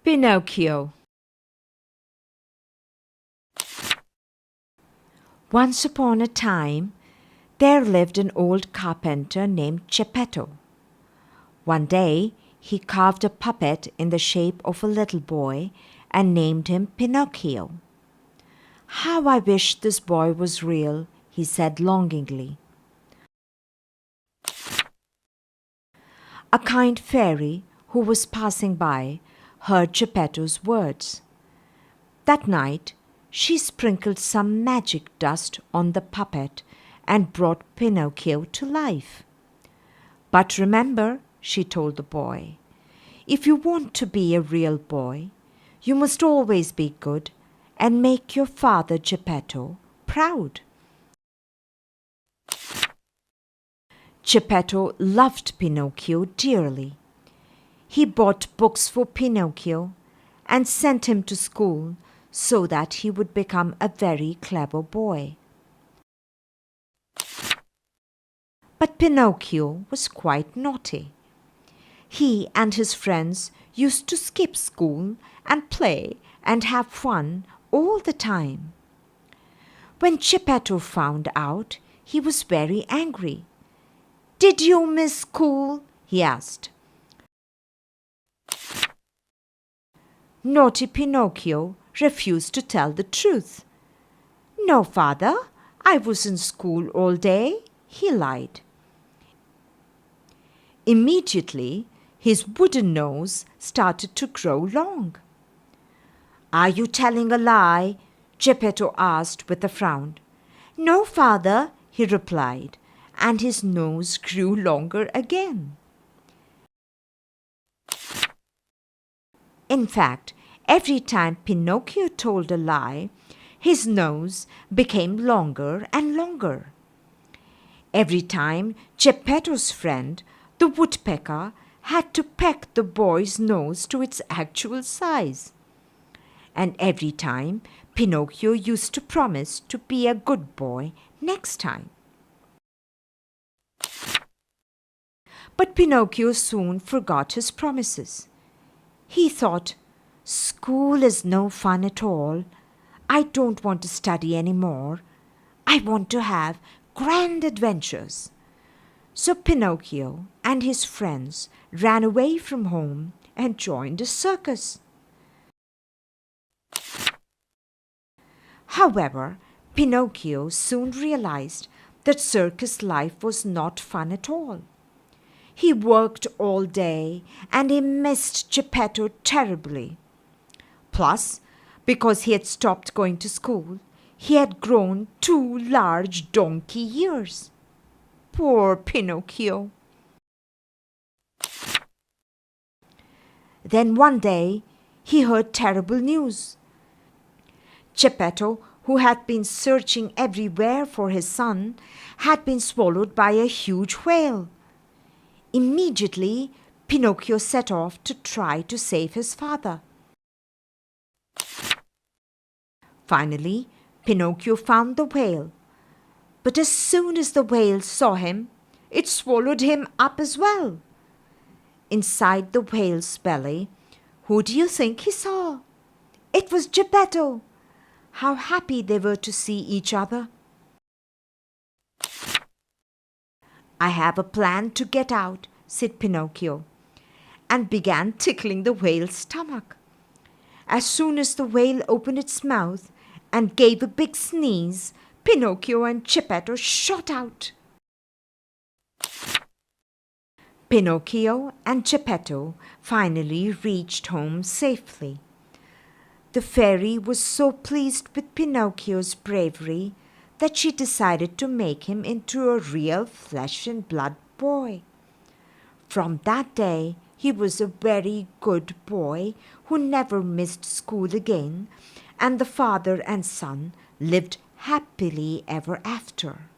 Pinocchio. Once upon a time, there lived an old carpenter named Geppetto. One day, he carved a puppet in the shape of a little boy and named him Pinocchio. "How I wish this boy was real," he said longingly. A kind fairy who was passing by heard Geppetto's words. That night, she sprinkled some magic dust on the puppet and brought Pinocchio to life. "But remember," she told the boy, "if you want to be a real boy, you must always be good and make your father Geppetto proud." Geppetto loved Pinocchio dearly. He bought books for Pinocchio and sent him to school so that he would become a very clever boy. But Pinocchio was quite naughty. He and his friends used to skip school and play and have fun all the time. When Geppetto found out, he was very angry. "Did you miss school?" he asked. Naughty Pinocchio refused to tell the truth. "No, father, I was in school all day," he lied. Immediately, his wooden nose started to grow long. "Are you telling a lie?" Geppetto asked with a frown. "No, father," he replied, and his nose grew longer again. In fact, every time Pinocchio told a lie, his nose became longer and longer. Every time Geppetto's friend, the woodpecker, had to peck the boy's nose to its actual size. And every time Pinocchio used to promise to be a good boy next time. But Pinocchio soon forgot his promises. He thought, "School is no fun at all. I don't want to study any more. I want to have grand adventures." So Pinocchio and his friends ran away from home and joined a circus. However, Pinocchio soon realized that circus life was not fun at all. He worked all day and he missed Geppetto terribly. Plus, because he had stopped going to school, he had grown 2 large donkey ears. Poor Pinocchio. Then one day he heard terrible news. Geppetto, who had been searching everywhere for his son, had been swallowed by a huge whale. Immediately, Pinocchio set off to try to save his father. Finally, Pinocchio found the whale. But as soon as the whale saw him, it swallowed him up as well. Inside the whale's belly, who do you think he saw? It was Geppetto. How happy they were to see each other. "I have a plan to get out," said Pinocchio, and began tickling the whale's stomach. As soon as the whale opened its mouth and gave a big sneeze, Pinocchio and Geppetto shot out. Pinocchio and Geppetto finally reached home safely. The fairy was so pleased with Pinocchio's bravery that she decided to make him into a real flesh and blood boy. From that day, he was a very good boy who never missed school again, and the father and son lived happily ever after.